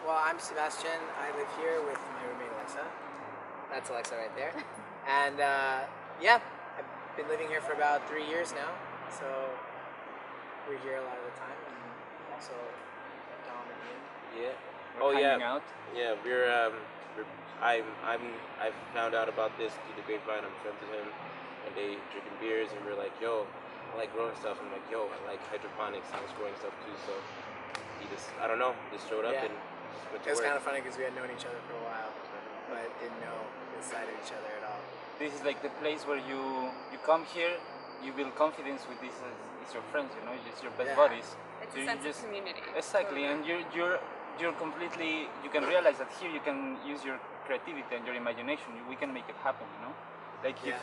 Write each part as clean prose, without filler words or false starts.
Well, I'm Sebastian. I live here with my roommate Alexa. That's Alexa right there. And yeah, I've been living here for about 3 years now. So we're here a lot of the time. And also Dom and Ian. Yeah. We're yeah. hanging out. Yeah. I found out about this through the grapevine. I'm friends with him, and they drinking beers, and we're like, yo, I like growing stuff. I'm like, yo, I like hydroponics. I was growing stuff too. So he just, I don't know, just showed up Yeah. and just went to It was work. kind of funny because we had known each other for a while, but didn't know this side of each other at all. This is like the place where you come here, you build confidence with these it's your friends, you know, it's your best Yeah. buddies. It's So a you sense just of community. exactly, and you're completely, you can realize that here you can use your creativity and your imagination. We can make it happen, you know. Like Yeah. if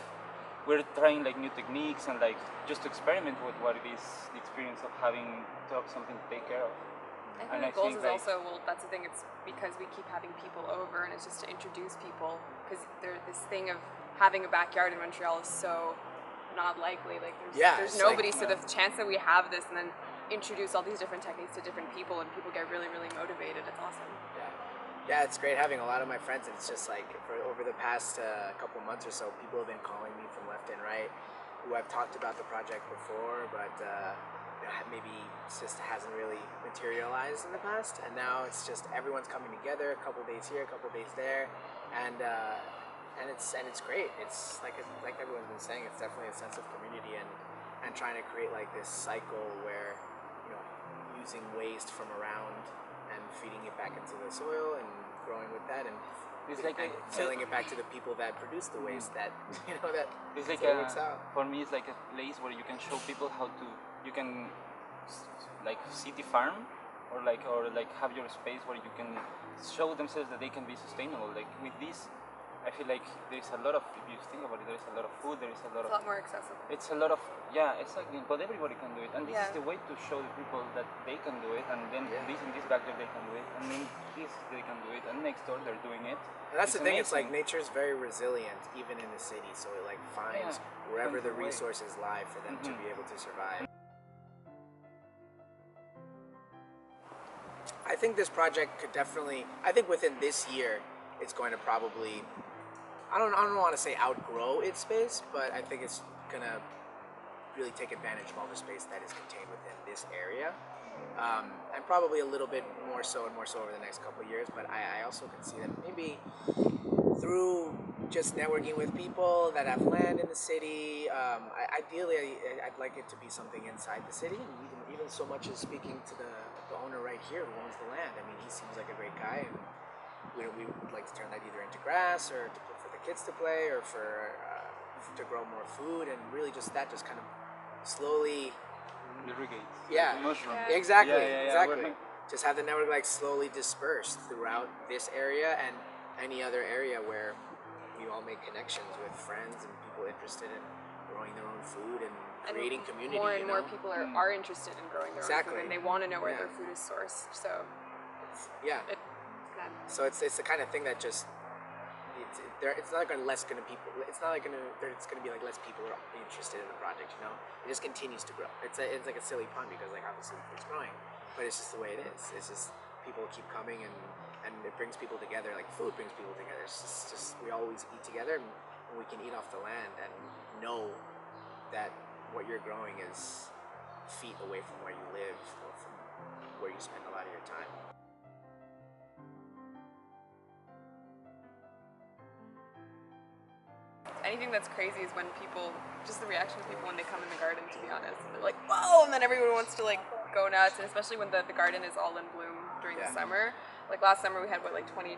we're trying like new techniques and like just to experiment with what it is, the experience of having something to take care of. I think And the I goals think, is like- also, well, that's the thing, it's because we keep having people over and it's just to introduce people, because this thing of having a backyard in Montreal is so not likely. Like Yeah, there's it's nobody, like- so the chance that we have this and then introduce all these different techniques to different people and people get really, really motivated, it's awesome. Yeah, it's great having a lot of my friends, and it's just like for over the past couple months or so, people have been calling me from left and right who I've talked about the project before, but maybe it just hasn't really materialized in the past. And now it's just everyone's coming together, a couple days here, a couple days there, and it's great. It's like everyone's been saying, it's definitely a sense of community and trying to create like this cycle where using waste from around and feeding it back into the soil and growing with that and It's like and selling it back to the people that produce the waste that that It's like so it works out. for me, it's like a place where you can show people how to, you can like city farm or like have your space where you can show themselves that they can be sustainable. Like with this, I feel like there's a lot of, if you think about it, there's a lot of food, there is a lot It's of, a lot more accessible. it's a lot of, yeah, exactly, but everybody can do it, and this is Yeah. the way to show the people that they can do it, and then Yeah. this in this backyard they can do it, and in this they can do it, and next door they're doing it. And that's the thing, it's like amazing. nature's very resilient even in the city, so it like finds wherever finds the a way. resources lie for them to Mhm. be able to survive. I think this project could definitely, I think within this year it's going to probably, I don't want to say outgrow its space, but I think it's gonna really take advantage of all the space that is contained within this area, and probably a little bit more so and more so over the next couple of years. But I also can see that maybe through just networking with people that have land in the city, ideally I'd like it to be something inside the city, and even so much as speaking to the owner right here who owns the land. I mean, he seems like a great guy, and we would like to turn that either into grass or for the kids to play or for to grow more food, and really just kind of slowly, Irrigate. Yeah. Like a mushroom. Yeah. exactly, Yeah. exactly, just have the network like slowly dispersed throughout this area and any other area where we all make connections with friends and people interested in growing their own food and creating community. More and you more know? people are interested in growing their own Exactly. food, and they want to know where Yeah. their food is sourced. So Yeah. that, So it's the kind of thing that just it's not going to less going to people. It's not like it's going to be like less people are interested in the project. It just continues to grow. It's like a silly pun because like obviously it's growing, but it's just the way it is. It's just people keep coming and it brings people together. Like food brings people together. It's just we always eat together and we can eat off the land and know that what you're growing is feet away from where you live or from where you spend a lot of your time. anything that's crazy is when people, just the reaction of people when they come in the garden, to be honest. They're like, whoa, and then everyone wants to like go nuts, and especially when the garden is all in bloom during the Yeah. summer. Like last summer we had like 20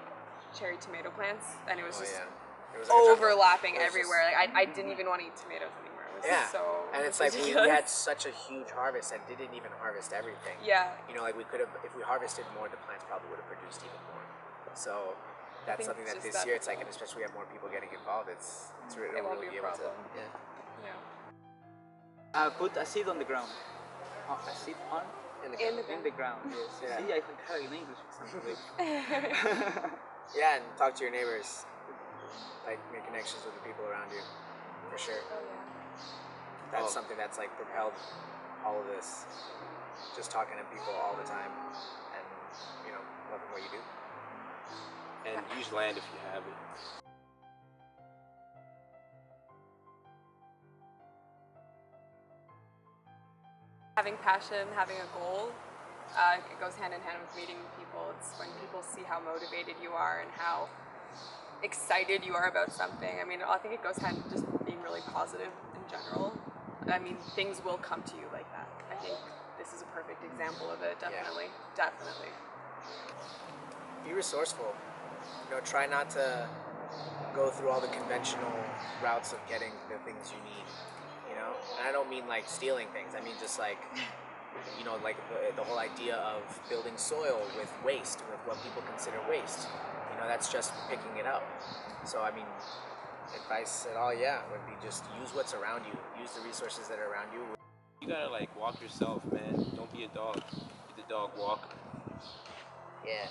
cherry tomato plants, and it was just It was like a jungle. overlapping It was just- everywhere. Like I didn't even want to eat tomatoes anymore. It was Yeah, so and it's like we ridiculous. had such a huge harvest and didn't even harvest everything. Yeah. Like we could have, if we harvested more, the plants probably would have produced even more. So that's think something that just this that year, it's like, people- and especially we have more people getting involved, It won't be a able to. problem. Yeah. Yeah. Put a seed on the ground. A seed on? In the ground, yes. Yeah. See, I can tell in English it's something. Yeah, and talk to your neighbors. Like make connections with the people around you, for sure. Oh yeah. That's something that's like propelled all of this. Just talking to people all the time and loving what you do. And use land if you have it. Having passion, having a goal, it goes hand in hand with meeting people. It's when people see how motivated you are and how excited you are about something. I mean, I think it goes hand with just being really positive in general. I mean, things will come to you like that. I think this is a perfect example of it, definitely. Yeah. Definitely. Be resourceful. Try not to go through all the conventional routes of getting the things you need. And I don't mean like stealing things. I mean just like, like the whole idea of building soil with waste, with what people consider waste. That's just picking it up. So I mean, advice at all, would be just use what's around you. Use the resources that are around you. You gotta like walk yourself, man. Don't be a dog. Be the dog walker. Yeah.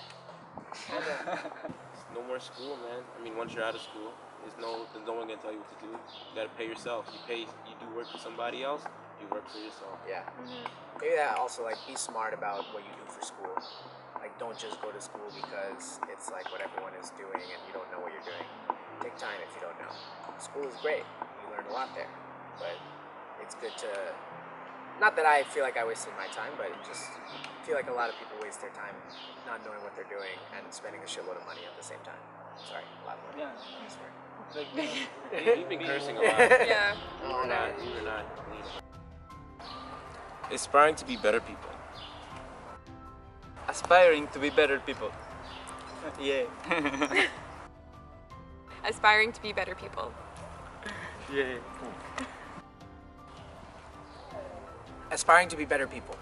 No more school, man. I mean, once you're out of school, there's no one gonna tell you what to do. You gotta pay yourself. You do work for somebody else. You work for yourself. Yeah. Maybe that also, like, be smart about what you do for school. Like, don't just go to school because it's like what everyone is doing and you don't know what you're doing. Take time if you don't know. School is great. You learn a lot there. But it's good to, not that I feel like I wasted my time, but just feel like a lot of people waste their time not knowing what they're doing and spending a shitload of money at the same time. Sorry, a lot of money. Yeah. I swear. You've been cursing a lot. Yeah. You were not. Aspiring to be better people. Aspiring to be better people. Yeah. Aspiring to be better people. Yeah. Aspiring to be better people.